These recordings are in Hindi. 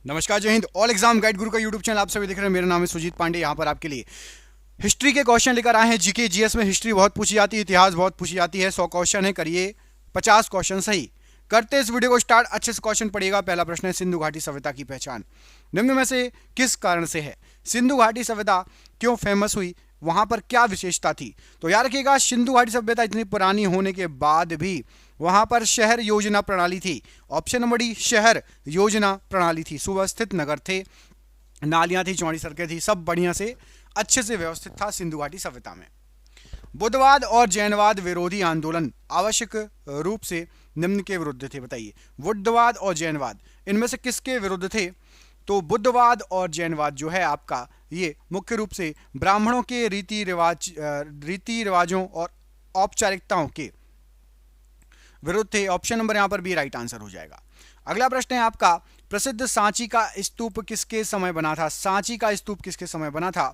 नमस्कार, जय हिंद। ऑल एग्जाम गाइड गुरु का यूट्यूब चैनल आप सभी देख रहे हैं। मेरा नाम है सुजीत पांडे। यहाँ पर आपके लिए हिस्ट्री के क्वेश्चन लेकर आए हैं। जीके जीएस में हिस्ट्री बहुत पूछी जाती है, इतिहास बहुत पूछी जाती है। 100 क्वेश्चन है, करिए 50 क्वेश्चन सही। करते इस वीडियो को स्टार्ट। अच्छे से क्वेश्चन पढ़िएगा। पहला प्रश्न है, सिंधु घाटी सभ्यता की पहचान निम्न में से किस कारण से है? सिंधु घाटी सभ्यता क्यों फेमस हुई? वहां पर क्या विशेषता थी? तो याद रखिएगा, सिंधु घाटी सभ्यता इतनी पुरानी होने के बाद भी वहां पर शहर योजना प्रणाली थी। ऑप्शन नंबर डी, शहर योजना प्रणाली थी। सुव्यवस्थित नगर थे, नालियां थी, चौड़ी सड़कें थी, सब बढ़िया से अच्छे से व्यवस्थित था सिंधु घाटी सभ्यता में। बुद्धवाद और जैनवाद विरोधी आंदोलन आवश्यक रूप से निम्न के विरुद्ध थे। बताइए, बुद्धवाद और जैनवाद इनमें से किसके विरुद्ध थे? तो बुद्धवाद और जैनवाद जो है आपका, ये मुख्य रूप से ब्राह्मणों के रीति रिवाजों और औपचारिकताओं के विरुद्ध थे। ऑप्शन नंबर यहां पर भी राइट आंसर हो जाएगा। अगला प्रश्न है आपका, प्रसिद्ध सांची का स्तूप किसके समय बना था? सांची का स्तूप किसके समय बना था?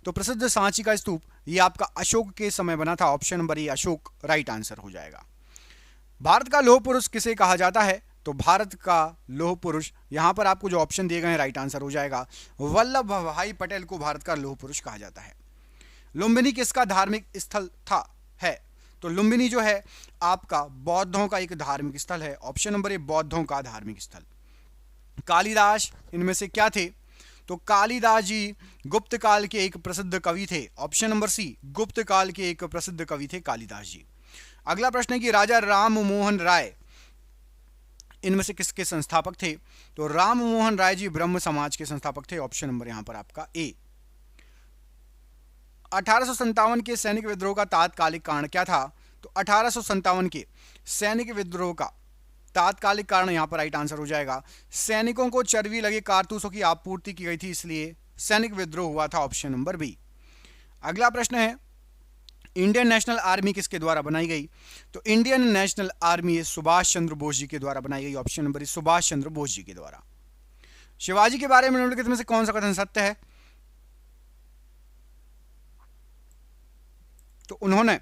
तो प्रसिद्ध सांची का स्तूप ये आपका अशोक के समय बना था। ऑप्शन नंबर ये अशोक राइट आंसर हो जाएगा। भारत का लौह पुरुष किसे कहा जाता है? तो भारत का लौह पुरुष, यहां पर आपको जो ऑप्शन दिए गए हैं राइट आंसर हो जाएगा। वल्लभ भाई पटेल को भारत का लौह पुरुष कहा जाता है। लुम्बिनी किसका धार्मिक स्थल था है? तो लुम्बिनी जो है आपका बौद्धों का एक धार्मिक स्थल है। ऑप्शन नंबर ए बौद्धों का धार्मिक स्थल। कालिदास इनमें से क्या थे? तो कालिदास जी गुप्त काल के एक प्रसिद्ध कवि थे। ऑप्शन नंबर सी, गुप्त काल के एक प्रसिद्ध कवि थे कालिदास जी। अगला प्रश्न है कि राजा राम मोहन राय इनमें से किसके संस्थापक थे? तो राम मोहन राय जी ब्रह्म समाज के संस्थापक थे। ऑप्शन नंबर यहां पर आपका ए। 1857 के सैनिक विद्रोह का तात्कालिक कारण क्या था? तो 1857 के सैनिक विद्रोह का तात्कालिक कारण यहां पर राइट आंसर हो जाएगा। सैनिकों को चर्बी लगे कारतूसों की आपूर्ति की गई थी, इसलिए सैनिक विद्रोह हुआ था। Option number B. अगला प्रश्न है, इंडियन नेशनल आर्मी किसके द्वारा बनाई गई? तो Indian national army Subhash Chandra Bose ji के द्वारा बनाई गई। ऑप्शन नंबर सुभाष चंद्र बोस जी के द्वारा। शिवाजी के बारे में निम्नलिखित में से कौन सा कथन सत्य है? तो उन्होंने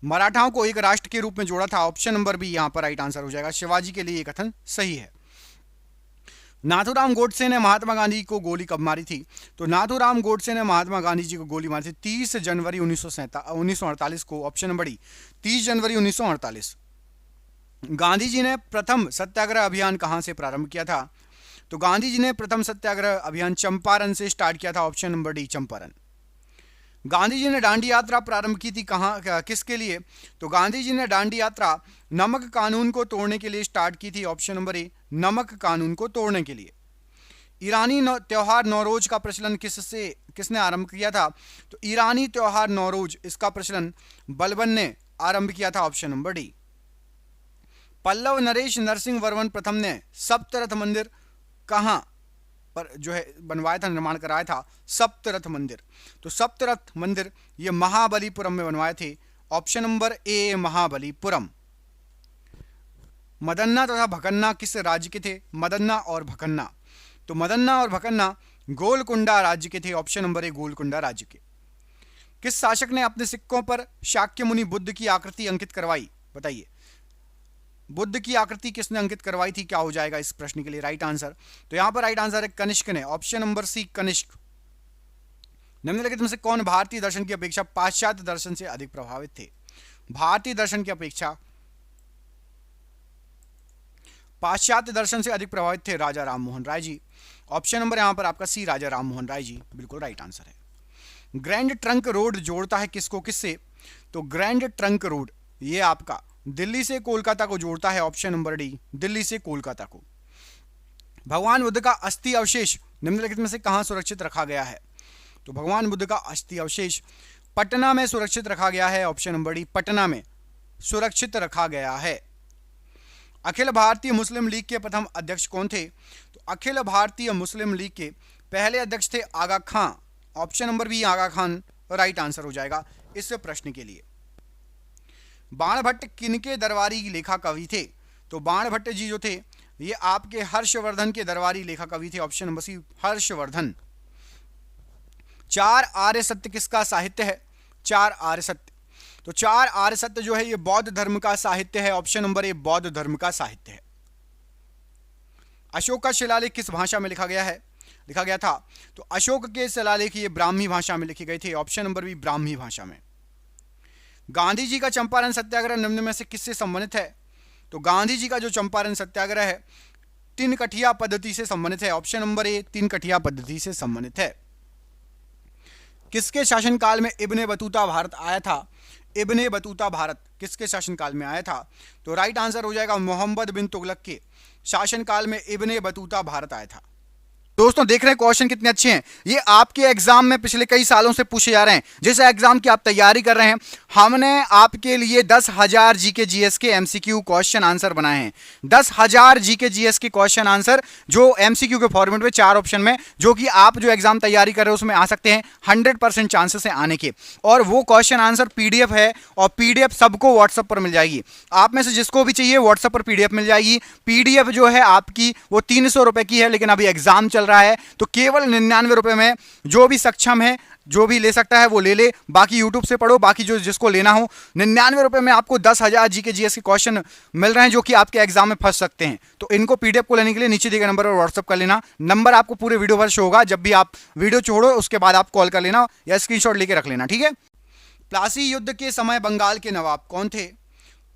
मराठाओं को एक राष्ट्र के रूप में जोड़ा था। ऑप्शन नंबर बी यहां पर राइट आंसर हो जाएगा। शिवाजी के लिए यह कथन सही है। नाथूराम गोडसे ने महात्मा गांधी को गोली कब मारी थी? तो नाथूराम गोडसे ने महात्मा गांधी जी को गोली मारी थी 30 जनवरी 1948 को। ऑप्शन नंबर डी 30 जनवरी 1948। गांधी जी ने प्रथम सत्याग्रह अभियान कहां से प्रारंभ किया था? तो गांधी जी ने प्रथम सत्याग्रह अभियान चंपारण से स्टार्ट किया था। Option number D Champaran. Gandhi ji ने दांडी यात्रा प्रारंभ की थी कहां, किसके लिए? तो गांधी जी ने दांडी यात्रा नमक कानून को तोड़ने के लिए स्टार्ट की थी। ऑप्शन नंबर ए नमक कानून को तोड़ने के लिए। ईरानी त्योहार नौरोज का प्रचलन किसने आरंभ किया था? तो ईरानी त्योहार नौरोज, इसका प्रचलन बलबन ने आरंभ किया था। Option number D. पल्लव नरेश नरसिंह वर्मन प्रथम ने सप्तरथ मंदिर कहां पर जो है बनवाया था, निर्माण कराया था? सप्तरथ मंदिर। तो सप्तरथ मंदिर ये महाबलीपुरम में बनवाए थे। Option number A Mahabalipuram. Madanna तथा भकन्ना किस राज्य के थे? मदन्ना और भकन्ना, तो मदन्ना और भकन्ना गोलकुंडा राज्य के थे। ऑप्शन नंबर ए गोलकुंडा राज्य के। किस शासक ने अपने सिक्कों पर शाक्य मुनि बुद्ध की आकृति अंकित करवाई? बताइए, बुद्ध की आकृति किसने अंकित करवाई थी? क्या हो जाएगा इस प्रश्न के लिए राइट आंसर? तो यहां पर राइट आंसर है कनिष्क ने। Option number C Kanishka. निम्नलिखित में से कौन भारतीय दर्शन की अपेक्षा पाश्चात्य दर्शन से अधिक प्रभावित थे? भारतीय दर्शन की अपेक्षा पाश्चात्य दर्शन से अधिक प्रभावित थे राजा राम मोहन राय जी। ऑप्शन नंबर यहां पर आपका सी राजा राम मोहन राय जी बिल्कुल राइट आंसर है। ग्रैंड ट्रंक रोड जोड़ता है किसको किससे? तो ग्रैंड ट्रंक रोड ये आपका दिल्ली से कोलकाता को जोड़ता है। ऑप्शन नंबर डी दिल्ली से कोलकाता को। भगवान बुद्ध का अस्थि अवशेष निम्नलिखित में से कहां सुरक्षित रखा गया है? तो भगवान बुद्ध का अस्थि अवशेष पटना में सुरक्षित रखा गया है। ऑप्शन नंबर डी पटना में सुरक्षित रखा गया है। अखिल भारतीय मुस्लिम लीग के प्रथम अध्यक्ष कौन थे? तो अखिल भारतीय मुस्लिम लीग के पहले अध्यक्ष थे आगा खां। ऑप्शन नंबर बी आगा खान राइट आंसर हो जाएगा इस प्रश्न के लिए। बाणभट्ट किनके दरबारी लेखा कवि थे? तो बाणभट्ट जी जो थे ये आपके हर्षवर्धन के दरबारी लेखा कवि थे। Option number C Harshavardhan. चार आर्य सत्य किसका साहित्य है? चार आर्य सत्य, तो चार आर्य सत्य जो है ये बौद्ध धर्म का साहित्य है। ऑप्शन नंबर ए बौद्ध धर्म का साहित्य है। अशोक का शिलालेख किस भाषा में लिखा गया था? तो अशोक के शिलालेख ये ब्राह्मी भाषा में लिखे गए थे, ऑप्शन नंबर बी ब्राह्मी भाषा में। गांधी जी का चंपारण सत्याग्रह निम्न में से किससे संबंधित है? तो गांधी जी का जो चंपारण सत्याग्रह है तीन कठिया पद्धति से संबंधित है, ऑप्शन नंबर ए तीन कठिया पद्धति से संबंधित है। किसके शासनकाल में इब्ने बतूता भारत आया था? इब्ने बतूता भारत किसके शासनकाल में आया था? तो राइट आंसर हो जाएगा मोहम्मद बिन तुगलक के शासनकाल में इब्ने बतूता भारत आया था। दोस्तों देख रहे हैं क्वेश्चन कितने अच्छे हैं, ये आपके एग्जाम में पिछले कई सालों से पूछे जा रहे हैं। जिस एग्जाम की आप तैयारी कर रहे हैं, हमने आपके लिए 10,000 जीके जीएस के एमसीक्यू क्वेश्चन आंसर बनाए हैं। 10,000 जीके जीएस के क्वेश्चन आंसर जो एमसीक्यू के फॉर्मेट में 4 ऑप्शन में, जो कि आप जो एग्जाम तैयारी कर रहे हो उसमें आ सकते हैं, 100% चांसेस है आने के। और वो क्वेश्चन आंसर पीडीएफ है, और पीडीएफ सबको व्हाट्सएप पर मिल जाएगी। आप में से जिसको भी चाहिए व्हाट्सएप पर पीडीएफ मिल जाएगी। पीडीएफ जो है आपकी वो 300 रुपए की है, लेकिन अभी एग्जाम चल रहा है तो केवल 99 रुपए में जो भी सक्षम है, जो भी ले सकता है वो ले ले, बाकी यूट्यूब से पढ़ो। बाकी जो जिसको लेना हो 99 रुपए में आपको 10,000 जीके जीएस के क्वेश्चन मिल रहे हैं, जो कि आपके एग्जाम में फंस सकते हैं। तो इनको पीडीएफ को लेने के लिए नीचे दिए गए नंबर पर व्हाट्सएप कर लेना। नंबर आपको पूरे वीडियो पर शो होगा, जब भी आप वीडियो छोड़ो उसके बाद आप कॉल कर लेना या स्क्रीनशॉट लेके रख लेना, ठीक है। प्लासी युद्ध के समय बंगाल के नवाब कौन थे?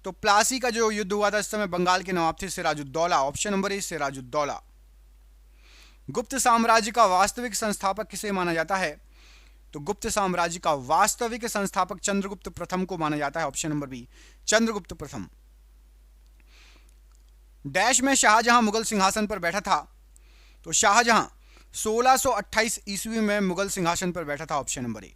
तो प्लासी का जो युद्ध हुआ था इस समय बंगाल के नवाब थे Sirajuddaulah, option number A Sirajuddaulah. Gupta साम्राज्य का वास्तविक संस्थापक किसे माना जाता है? तो गुप्त साम्राज्य का वास्तविक संस्थापक चंद्रगुप्त प्रथम को माना जाता है, ऑप्शन नंबर बी चंद्रगुप्त प्रथम। डैश में शाहजहां मुगल सिंहासन पर बैठा था? तो शाहजहां 1628 ईस्वी में मुगल सिंहासन पर बैठा था, ऑप्शन नंबर ए।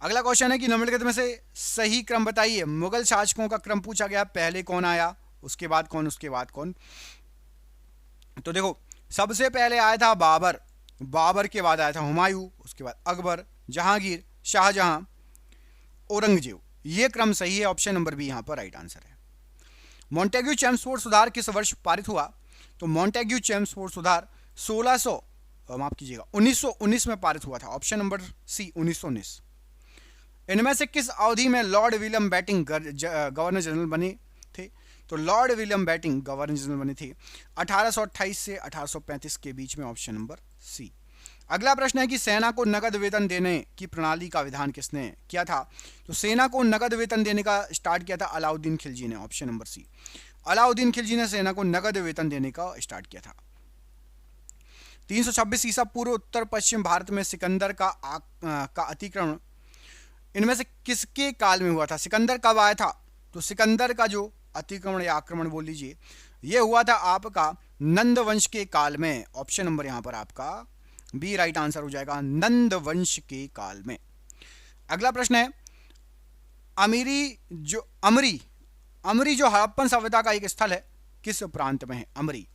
अगला क्वेश्चन है कि निम्नलिखित में से सही क्रम बताइए। मुगल शासकों का क्रम पूछा गया, पहले कौन आया, उसके बाद कौन, उसके बाद कौन। तो देखो सबसे पहले आया था बाबर, बाबर के बाद आया था हुमायूं, उसके बाद अकबर, जहांगीर, शाहजहां, औरंगजेब। ये क्रम सही है, ऑप्शन नंबर बी यहां पर राइट आंसर है। मॉन्टेग्यू चेम्सफोर्ड सुधार किस वर्ष पारित हुआ? तो मॉन्टेग्यू चेम्सफोर्ड सुधार 1919 में पारित हुआ था, ऑप्शन नंबर सी 1919। इनमें से किस अवधि में lord William Bentinck governor general बने थे? तो lord William Bentinck governor general बने थे 1828 से 1835 के बीच में, ऑप्शन नंबर सी। अगला प्रश्न है कि सेना को नगद वेतन देने की प्रणाली का विधान किसने किया था? तो सेना को नगद वेतन देने का स्टार्ट किया था अलाउद्दीन खिलजी ने, option number C. Alauddin Khilji ने सेना को नगद वेतन देने का स्टार्ट किया था। 326 ईसा पूर्व उत्तर पश्चिम भारत में सिकंदर का अतिक्रमण इनमें से किसके काल में हुआ था? सिकंदर कब आया था? तो सिकंदर का जो अतिक्रमण या आक्रमण बोल लीजिए, यह हुआ था आपका नंद वंश के काल में, ऑप्शन नंबर यहां पर आपका बी राइट आंसर हो जाएगा, नंद वंश के काल में। अगला प्रश्न है अमरी जो हड़प्पन सभ्यता का एक स्थल है, किस प्रांत में है अमरी?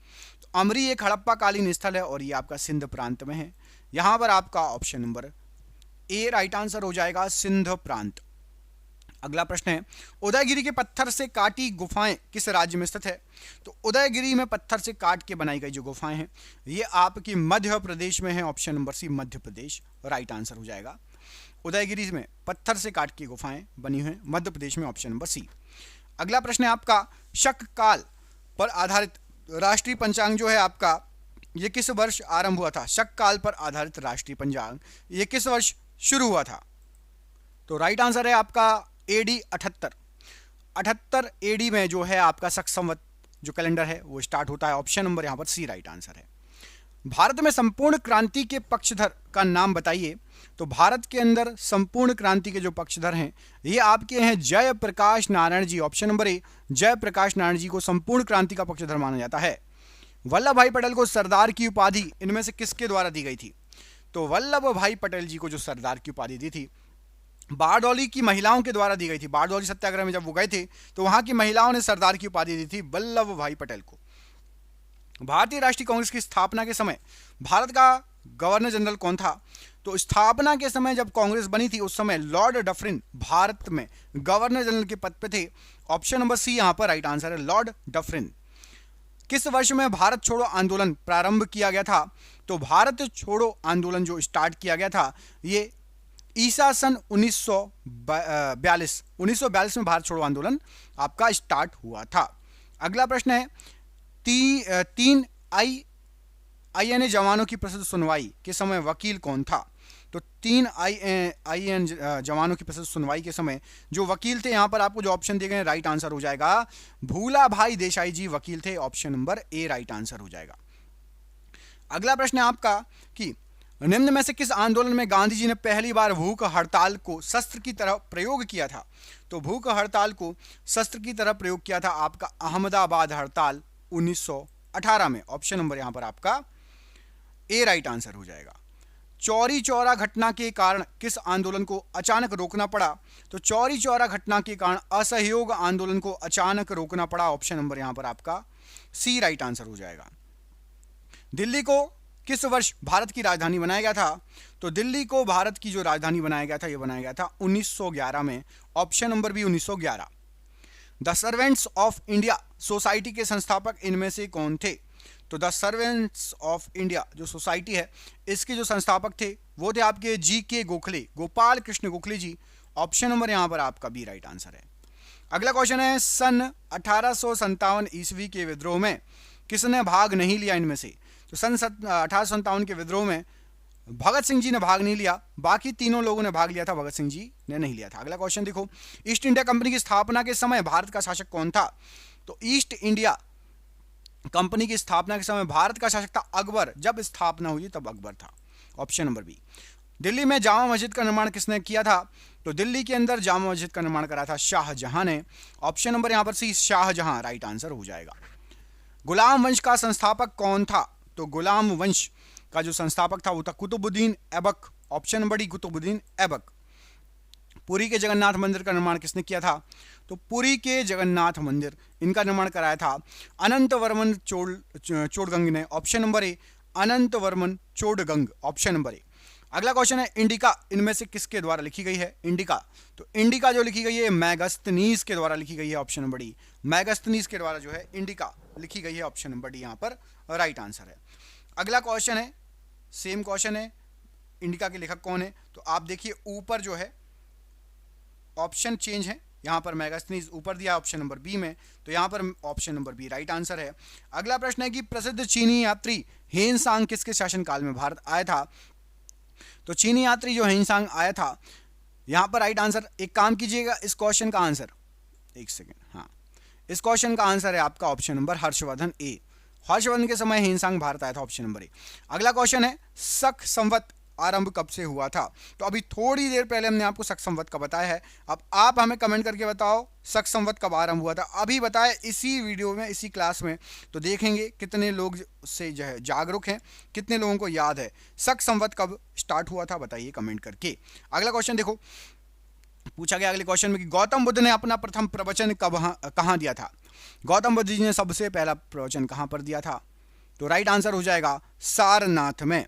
तो अमरी एक हड़प्पा कालीन स्थल है और ये आपका सिंध प्रांत में है। यहां पर आपका ऑप्शन नंबर ए राइट आंसर हो जाएगा, सिंध प्रांत। अगला प्रश्न है उदयगिरी के पत्थर से काटी गुफाएं किस राज्य में स्थित है? तो उदयगिरी में पत्थर से काट के बनाई गई जो गुफाएं हैं ये आपकी मध्य प्रदेश में है, ऑप्शन नंबर सी मध्य प्रदेश राइट आंसर हो जाएगा। उदयगिरी में पत्थर से काट की गुफाएं बनी हुई हैं मध्य प्रदेश में, ऑप्शन नंबर सी। अगला प्रश्न है आपका शक काल पर आधारित राष्ट्रीय पंचांग जो है आपका, ये किस वर्ष आरंभ हुआ था? शक काल पर आधारित राष्ट्रीय पंचांग ये किस वर्ष शुरू हुआ था? तो राइट आंसर है आपका एडी 78 एडी में जो है आपका शक संवत जो कैलेंडर है वो स्टार्ट होता है, ऑप्शन नंबर यहां पर सी राइट आंसर है। भारत में संपूर्ण क्रांति के पक्षधर का नाम बताइए। तो भारत के अंदर संपूर्ण क्रांति के जो पक्षधर हैं ये आपके हैं Jayaprakash Narayan ji, option number A Jayaprakash Narayan ji को संपूर्ण क्रांति का पक्षधर माना जाता है। वल्लभ भाई पटेल को सरदार की उपाधि इनमें से किसके द्वारा दी गई थी? तो वल्लभ भाई पटेल जी को जो सरदार की उपाधि दी थी बारडोली की महिलाओं के द्वारा दी गई थी। बारडोली सत्याग्रह में जब वो गए थे तो वहां की महिलाओं ने सरदार की उपाधि दी थी वल्लभ भाई पटेल को। भारतीय राष्ट्रीय कांग्रेस की स्थापना के समय भारत का गवर्नर जनरल कौन था? तो स्थापना के समय जब कांग्रेस बनी थी उस समय लॉर्ड डफरिन भारत में गवर्नर जनरल के पद पे थे, ऑप्शन नंबर सी यहां पर राइट आंसर है, लॉर्ड डफरिन। किस वर्ष में भारत छोड़ो आंदोलन प्रारंभ किया गया था? तो भारत छोड़ो आंदोलन जो स्टार्ट किया गया था ये ईसा सन 1942 में भारत छोड़ो आंदोलन आपका स्टार्ट हुआ था। अगला प्रश्न है तीन आईएनए जवानों की प्रसिद्ध सुनवाई के समय वकील कौन था? तो 3 आईएन जवानों की प्रसिद्ध सुनवाई के समय जो वकील थे, यहां पर आपको जो ऑप्शन दिए गए राइट आंसर हो जाएगा भूला भाई देसाई जी वकील थे, ऑप्शन नंबर ए राइट आंसर हो जाएगा। अगला प्रश्न है आपका कि निम्न में से किस आंदोलन में गांधी जी ने पहली बार भूख हड़ताल को शस्त्र की तरह प्रयोग किया था? तो भूख हड़ताल को शस्त्र की तरह प्रयोग किया था आपका अहमदाबाद हड़ताल 1918 में, ऑप्शन नंबर यहां पर आपका ए राइट आंसर हो जाएगा। चौरी चौरा घटना के कारण किस आंदोलन को अचानक रोकना पड़ा? तो चौरी चौरा घटना के कारण असहयोग आंदोलन को अचानक रोकना पड़ा, ऑप्शन नंबर यहां पर आपका सी राइट आंसर हो जाएगा। दिल्ली को किस वर्ष भारत की राजधानी बनाया गया था? तो दिल्ली को भारत की जो राजधानी बनाया गया था, यह बनाया गया था 1911 में, option number B 1911। The servants of India society के संस्थापक इनमें से कौन थे? तो द सर्वेंट्स ऑफ इंडिया जो सोसाइटी है, इसके जो संस्थापक थे वो थे आपके G K. Gokhale, Gopal Krishna Gokhale ji, option number यहां पर आपका बी राइट आंसर है। अगला क्वेश्चन है सन 1857 ईस्वी के विद्रोह में किसने भाग नहीं लिया इनमें से? तो सन 1857 के विद्रोह में भगत सिंह जी ने भाग नहीं लिया, बाकी तीनों लोगों ने भाग लिया था, भगत सिंह जी ने नहीं लिया था। अगला क्वेश्चन देखो, ईस्ट इंडिया कंपनी की स्थापना के समय भारत का शासक कौन था? तो ईस्ट इंडिया कंपनी की स्थापना के समय भारत का शासक था अकबर, जब स्थापना हुई तब अकबर था, ऑप्शन नंबर बी। दिल्ली में जामा मस्जिद का निर्माण किसने किया था? तो दिल्ली के अंदर जामा मस्जिद का निर्माण करा था शाहजहां ने, ऑप्शन नंबर यहां पर सी शाहजहां राइट आंसर हो जाएगा। गुलाम वंश का संस्थापक कौन था? तो गुलाम वंश का जो संस्थापक था वो था Qutbuddin Aibak, option number D Qutbuddin Aibak. Puri के जगन्नाथ मंदिर का निर्माण किसने किया था? तो पुरी के जगन्नाथ मंदिर इनका निर्माण कराया था अनंत वर्मन चोड़गंग ने, option number A Anant Varman Chodaganga, option number A. अगला क्वेश्चन है इंडिका इनमें से किसके द्वारा लिखी गई है? इंडिका, तो इंडिका जो लिखी गई है मैगस्थनीज के द्वारा लिखी गई है, ऑप्शन नंबर डी मैगस्थनीज के द्वारा जो है इंडिका लिखी गई है, ऑप्शन नंबर डी यहां पर राइट आंसर है। अगला क्वेश्चन है, सेम क्वेश्चन है, इंडिका के लेखक कौन है? तो आप देखिए ऊपर जो है ऑप्शन चेंज है, यहां पर मैगस्थनीज ऊपर दिया ऑप्शन नंबर बी में, तो यहां पर option number B right answer है। अगला प्रश्न है कि प्रसिद्ध चीनी यात्री हेनसांग किसके शासनकाल में भारत आया था? तो चीनी यात्री जो हेनसांग आया था, यहां पर राइट आंसर, एक काम कीजिएगा, इस क्वेश्चन का आंसर, एक सेकेंड, हाँ इस क्वेश्चन का आंसर है आपका ऑप्शन नंबर हर्षवर्धन ए, हर्षवर्धन के समय हेनसांग भारत आया था, ऑप्शन नंबर ए। अगला क्वेश्चन है शक संवत आरंभ कब से हुआ था? तो अभी थोड़ी देर पहले हमने आपको शक संवत का बताया है, अब आप हमें कमेंट करके बताओ शक संवत कब आरंभ हुआ था, अभी बताए इसी वीडियो में, इसी क्लास में, तो देखेंगे कितने लोग से जो है जागरूक हैं, कितने लोगों को याद है शक संवत कब स्टार्ट हुआ था, बताइए कमेंट करके। अगला क्वेश्चन देखो, पूछा गया अगले क्वेश्चन में कि गौतम बुद्ध ने अपना प्रथम प्रवचन कहाँ दिया था? गौतम बुद्ध जी ने सबसे पहला प्रवचन कहां पर दिया था? तो राइट आंसर हो जाएगा सारनाथ में,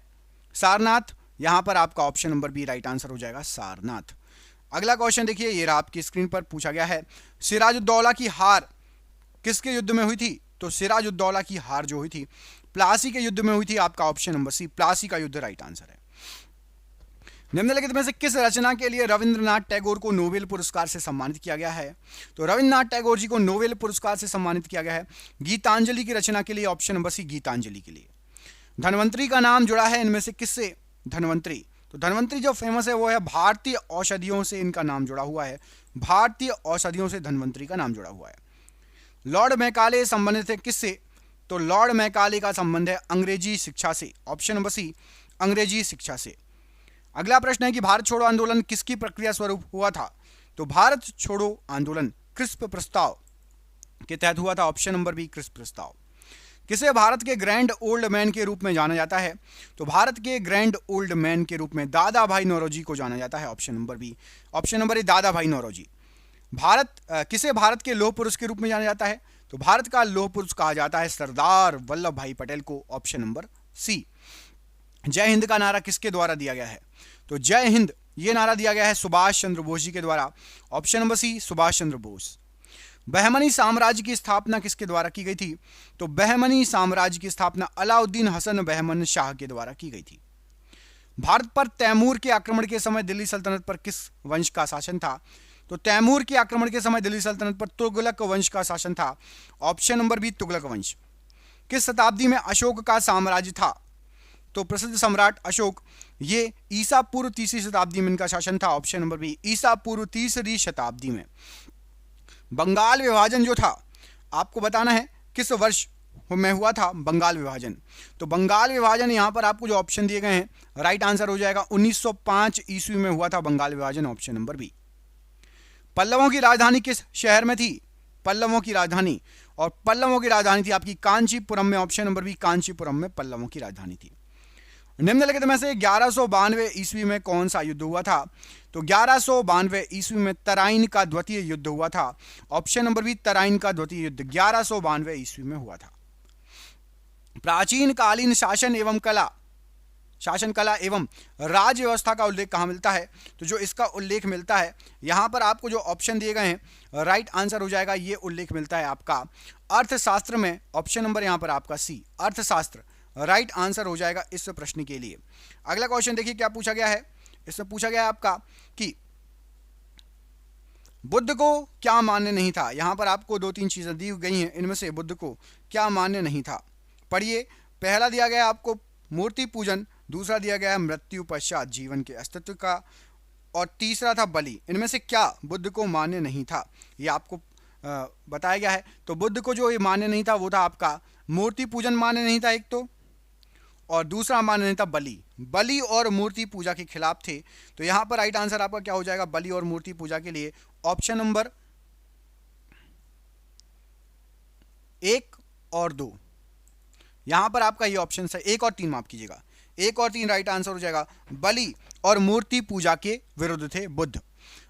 सारनाथ, यहां पर आपका option number B right answer हो जाएगा सारनाथ। अगला क्वेश्चन देखिए, ये आपकी स्क्रीन पर पूछा गया है, सिराजुद्दौला की हार किसके युद्ध में हुई थी? तो सिराजुद्दौला की हार जो हुई थी प्लासी के युद्ध में हुई थी, आपका ऑप्शन नंबर सी प्लासी का युद्ध राइट आंसर है। निम्नलिखित में से किस रचना के लिए रविंद्रनाथ टैगोर को नोबेल पुरस्कार से सम्मानित किया गया है? तो रविंद्रनाथ टैगोर जी को नोबेल पुरस्कार से सम्मानित किया गया है गीतांजलि की रचना के लिए, ऑप्शन नंबर सी गीतांजलि के लिए। धन्वंतरी का नाम जुड़ा है इनमें से किससे? धन्वंतरी, तो धन्वंतरी जो फेमस है वो है भारतीय औषधियों से, इनका नाम जुड़ा हुआ है, भारतीय औषधियों से धन्वंतरी का नाम जुड़ा हुआ है। लॉर्ड मैकाले संबंधित है किससे? तो लॉर्ड मैकाले का संबंध है अंग्रेजी शिक्षा से, ऑप्शन नंबर सी अंग्रेजी शिक्षा से। अगला प्रश्न है कि भारत छोड़ो आंदोलन किसकी प्रक्रिया स्वरूप हुआ था? तो भारत छोड़ो आंदोलन क्रिस्प प्रस्ताव के तहत हुआ था, ऑप्शन नंबर बी क्रिस्प प्रस्ताव। किसे भारत के ग्रैंड ओल्ड मैन के रूप में जाना जाता है? तो भारत के ग्रैंड ओल्ड मैन के रूप में दादा भाई नौरोजी को जाना जाता है, option number B, option number A Dadabhai Naoroji. किसे भारत के लौह पुरुष के रूप में जाना जाता है? तो भारत का लौह पुरुष कहा जाता है सरदार वल्लभ भाई पटेल को, ऑप्शन नंबर सी। जय हिंद का नारा किसके द्वारा दिया गया है? तो जय हिंद ये नारा दिया गया है सुभाष चंद्र बोस जी के द्वारा, ऑप्शन नंबर सी सुभाष चंद्र बोस। बहमनी साम्राज्य की स्थापना किसके द्वारा की गई थी? तो बहमनी साम्राज्य की स्थापना अलाउद्दीन हसन बहमन शाह के द्वारा की गई थी। भारत पर तैमूर के आक्रमण के समय दिल्ली सल्तनत पर किस वंश का शासन था? तो तैमूर के आक्रमण के समय दिल्ली सल्तनत पर तुगलक वंश का शासन था, ऑप्शन नंबर बी तुगलक वंश। किस शताब्दी में अशोक का साम्राज्य था? तो प्रसिद्ध सम्राट अशोक, ये ईसा पूर्व तीसरी शताब्दी में इनका शासन था। ऑप्शन नंबर बी, ईसा पूर्व तीसरी शताब्दी में। बंगाल विभाजन जो था, आपको बताना है किस वर्ष में हुआ था बंगाल विभाजन। तो बंगाल विभाजन यहां पर आपको जो ऑप्शन दिए गए हैं, राइट आंसर हो जाएगा 1905 ईस्वी में हुआ था बंगाल विभाजन। Option number B. पल्लवों की राजधानी किस शहर में थी? पल्लवों की राजधानी, और पल्लवों की राजधानी थी आपकी कांचीपुरम में। ऑप्शन नंबर बी, कांचीपुरम में पल्लवों की राजधानी थी। निम्नलिखित में से 1192 ईस्वी में कौन सा युद्ध हुआ था? तो 1192 ईस्वी में तराइन का द्वितीय युद्ध हुआ था। ऑप्शन नंबर बी, तराइन का द्वितीय युद्ध 1192 ईस्वी में हुआ था। प्राचीन कालीन शासन कला एवं राज्य व्यवस्था का उल्लेख कहां मिलता है? तो जो इसका उल्लेख मिलता है, यहां पर आपको जो ऑप्शन दिए गए हैं, राइट आंसर हो जाएगा, ये उल्लेख मिलता है आपका अर्थशास्त्र में। ऑप्शन नंबर यहां पर आपका सी, अर्थशास्त्र, राइट आंसर हो जाएगा इस प्रश्न के लिए। अगला क्वेश्चन देखिए क्या पूछा गया है। इसमें पूछा गया है आपका कि बुद्ध को क्या मान्य नहीं था? यहां पर आपको 2-3 चीजें दी गई हैं, इनमें से बुद्ध को क्या मान्य नहीं था? पढ़िए। पहला दिया गया आपको मूर्ति पूजन, दूसरा दिया गया है मृत्यु पश्चात जीवन के अस्तित्व का, और तीसरा था बलि। इनमें से क्या बुद्ध को मान्य नहीं था, ये आपको बताया गया है। तो बुद्ध को जो ये मान्य नहीं था वो था आपका मूर्ति पूजन मान्य नहीं था एक तो, और दूसरा मान्य नहीं था बलि। बलि और मूर्ति पूजा के खिलाफ थे। तो यहां पर राइट आंसर आपका क्या हो जाएगा बलि और मूर्ति पूजा के लिए? ऑप्शन नंबर 1 और 2। यहां पर आपका ये ऑप्शन है 1 और 3, माफ कीजिएगा, 1 और 3 राइट आंसर हो जाएगा। बलि और मूर्ति पूजा के विरुद्ध थे बुद्ध।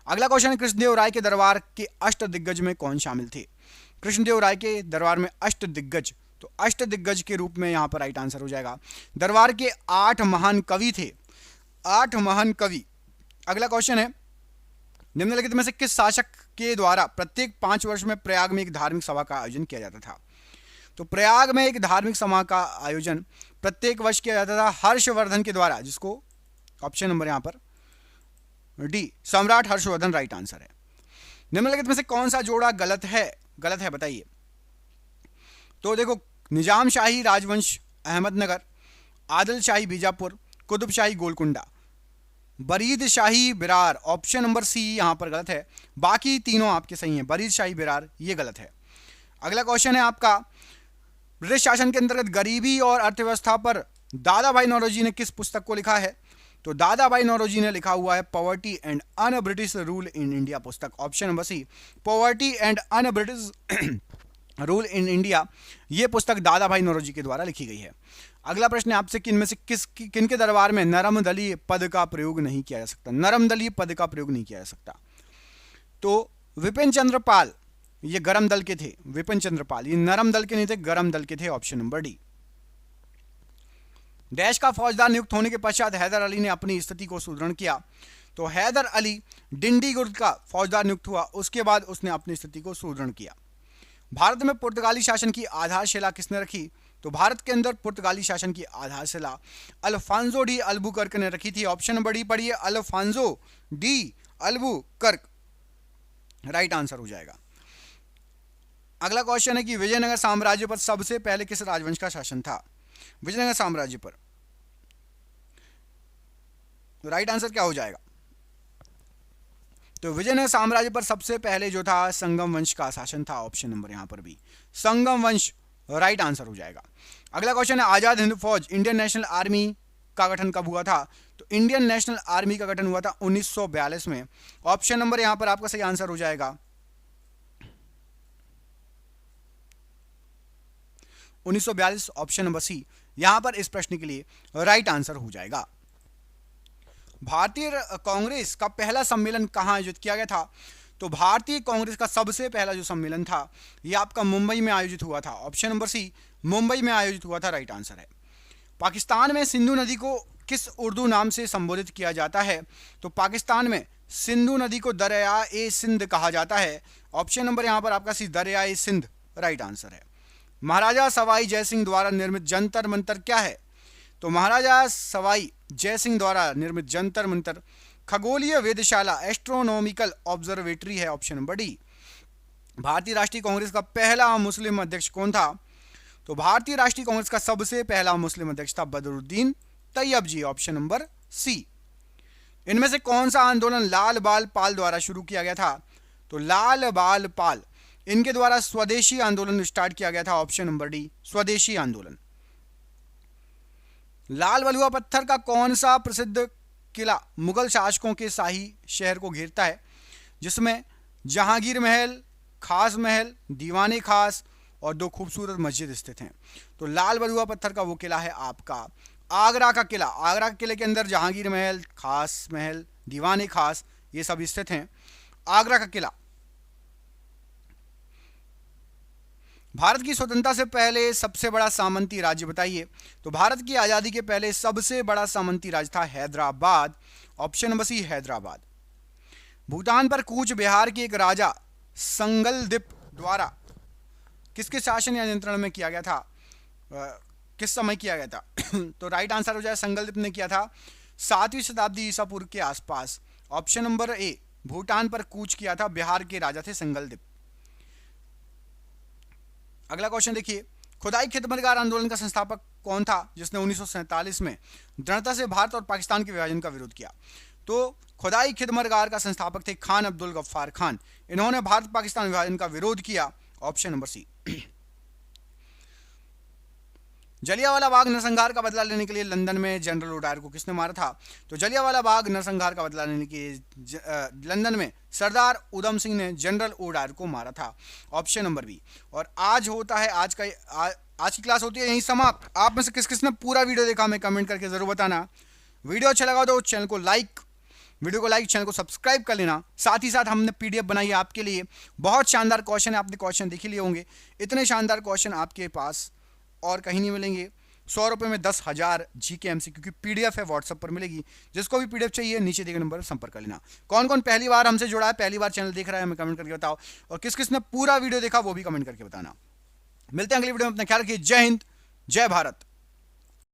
अगला क्वेश्चन है, कृष्णदेव राय के दरबार के अष्ट दिग्गज में कौन शामिल थे? कृष्णदेव राय के दरबार में अष्ट दिग्गज, तो अष्ट दिग्गज के रूप में यहां पर राइट आंसर हो जाएगा। दरबार के 8 महान कवि थे, 8 महान कवि। अगला क्वेश्चन है, निम्नलिखित में से किस शासक के द्वारा प्रत्येक 5 वर्ष में प्रयाग में एक धार्मिक सभा का आयोजन किया जाता था? तो प्रयाग में एक धार्मिक सभा का आयोजन प्रत्येक वर्ष किया जाता था हर्षवर्धन के द्वारा, जिसको ऑप्शन नंबर यहां पर डी, सम्राट हर्षवर्धन राइट आंसर है। निम्नलिखित में से कौन सा जोड़ा गलत है? गलत है बताइए। तो देखो, निजाम शाही राजवंश अहमदनगर, आदिल शाही बीजापुर, कुतुब शाही गोलकुंडा, बरीद शाही बिरार। ऑप्शन नंबर सी यहां पर गलत है, बाकी तीनों आपके सही हैं। बरीद शाही बिरार ये गलत है। अगला क्वेश्चन है आपका, ब्रिटिश शासन के अंतर्गत गरीबी और अर्थव्यवस्था पर दादा भाई नौरोजी ने किस पुस्तक को लिखा है? तो दादा भाई नौरोजी ने लिखा हुआ है poverty and un British rule in India पुस्तक। Option number C, poverty and un British rule in India, ये पुस्तक दादा भाई नौरोजी के द्वारा लिखी गई है। अगला प्रश्न है आपसे, किन में से किन के दरबार में नरम दलीय पद का प्रयोग नहीं किया जा सकता? नरम दलीय पद का प्रयोग नहीं किया जा सकता। तो विपिन चंद्र पाल ये गरम दल के थे, विपिन चंद्र पाल ये नरम दल के नहीं थे, गरम दल के थे। Option number D. डैश का फौजदार नियुक्त होने के पश्चात हैदर अली ने अपनी स्थिति को सुदृढ़ किया। तो हैदर अली डिंडीगुल का फौजदार नियुक्त हुआ, उसके बाद उसने अपनी स्थिति को सुदृढ़ किया। भारत में पुर्तगाली शासन की आधारशिला किसने रखी? तो भारत के अंदर पुर्तगाली शासन की आधारशिला अल्फांसो डी अल्बुकर्क ने रखी थी। ऑप्शन नंबर डी पढ़िए, Alfonso de Albuquerque right answer हो जाएगा। अगला क्वेश्चन है कि विजयनगर साम्राज्य पर सबसे पहले किस राजवंश का शासन था? विजयनगर साम्राज्य पर राइट आंसर क्या हो जाएगा? तो विजयनगर साम्राज्य पर सबसे पहले जो था संगम वंश का शासन था। ऑप्शन नंबर यहां पर भी संगम वंश राइट आंसर हो जाएगा। अगला क्वेश्चन है, आजाद हिंद फौज इंडियन नेशनल आर्मी का गठन कब हुआ था? तो इंडियन नेशनल आर्मी का गठन हुआ था 1942 में। ऑप्शन नंबर यहां पर आपका सही आंसर हो जाएगा 1942, ऑप्शन नंबर सी यहां पर इस प्रश्न के लिए राइट आंसर हो जाएगा। भारतीय कांग्रेस का पहला सम्मेलन कहां आयोजित किया गया था? तो भारतीय कांग्रेस का सबसे पहला जो सम्मेलन था यह आपका मुंबई में आयोजित हुआ था। ऑप्शन नंबर सी मुंबई में आयोजित हुआ था राइट आंसर है। पाकिस्तान में सिंधु नदी को किस उर्दू नाम से संबोधित किया जाता है? तो पाकिस्तान में सिंधु नदी को दरिया-ए सिंध कहा जाता है। ऑप्शन नंबर यहां पर आपका सी दरिया-ए सिंध राइट आंसर है। महाराजा सवाई जयसिंह द्वारा निर्मित जंतर मंतर क्या है? तो महाराजा सवाई जयसिंह द्वारा निर्मित जंतर मंतर खगोलीय वेधशाला एस्ट्रोनॉमिकल ऑब्जर्वेटरी है। Option number D. भारतीय राष्ट्रीय कांग्रेस का पहला मुस्लिम अध्यक्ष कौन था? तो भारतीय राष्ट्रीय कांग्रेस का सबसे पहला मुस्लिम अध्यक्ष था बदरुद्दीन तैयब जी, ऑप्शन नंबर सी। इनमें से कौन सा आंदोलन लाल बाल पाल द्वारा शुरू किया गया था? तो लाल बाल पाल इनके द्वारा स्वदेशी आंदोलन स्टार्ट किया गया था, ऑप्शन नंबर डी, स्वदेशी आंदोलन। लाल बलुआ पत्थर का कौन सा प्रसिद्ध किला मुगल शासकों के शाही शहर को घेरता है, जिसमें जहांगीर महल, खास महल, दीवाने खास और दो खूबसूरत मस्जिद स्थित हैं? तो लाल बलुआ पत्थर का वो किला है आपका आगरा का किला। आगरा के किले के अंदर जहांगीर महल, खास महल, दीवाने खास ये सब स्थित हैं। आगरा का किला। भारत की स्वतंत्रता से पहले सबसे बड़ा सामंती राज्य बताइए? तो भारत की आजादी के पहले सबसे बड़ा सामंती राज्य था Hyderabad, option number C, Hyderabad. Bhutan पर कूच बिहार के एक राजा संगलदिप द्वारा किसके शासन या नियंत्रण में किया गया था? किस समय किया गया था? तो राइट आंसर हो जाए संगलदिप ने किया था 7वीं शताब्दी ईसा पूर्व के आसपास, ऑप्शन नंबर ए। भूटान पर कूच किया था बिहार के राजा थे संगलदिप। अगला क्वेश्चन देखिए, खुदाई खिदमतगार आंदोलन का संस्थापक कौन था जिसने 1947 में दृढ़ता से भारत और पाकिस्तान के विभाजन का विरोध किया? तो खुदाई खिदमतगार का संस्थापक थे खान अब्दुल गफ्फार खान। इन्होंने भारत पाकिस्तान विभाजन का विरोध किया, ऑप्शन नंबर सी। जलियांवाला बाग नरसंहार का बदला लेने के लिए लंदन में जनरल ओडायर को किसने मारा था? तो जलियांवाला बाग नरसंहार का बदला लेने के लिए लंदन में सरदार उधम सिंह ने जनरल ओडायर को मारा था, ऑप्शन नंबर बी। और आज होता है आज की क्लास होती है यहीं समाप्त। आप में से किस किसने पूरा वीडियो देखा हमें कमेंट करके जरूर बताना। वीडियो अच्छा लगा तो चैनल को लाइक, वीडियो को लाइक, चैनल को सब्सक्राइब कर लेना। साथ ही साथ हमने पीडीएफ बनाई है आपके लिए, बहुत शानदार क्वेश्चन है, आपने क्वेश्चन देख ही लिए होंगे। इतने शानदार क्वेश्चन आपके पास और कहीं नहीं मिलेंगे। 100 रुपये में 10,000 जीके एमसीक्यू की पीडीएफ है, व्हाट्सएप पर मिलेगी। जिसको भी पीडीएफ चाहिए नीचे दिए गए नंबर पर संपर्क कर लेना। कौन कौन पहली बार हमसे जुड़ा है, पहली बार चैनल देख रहा है, हमें कमेंट करके बताओ। और किस किसने पूरा वीडियो देखा वो भी कमेंट करके बताना। मिलते हैं अगली वीडियो में, अपना ख्याल रखिए। जय हिंद, जय भारत।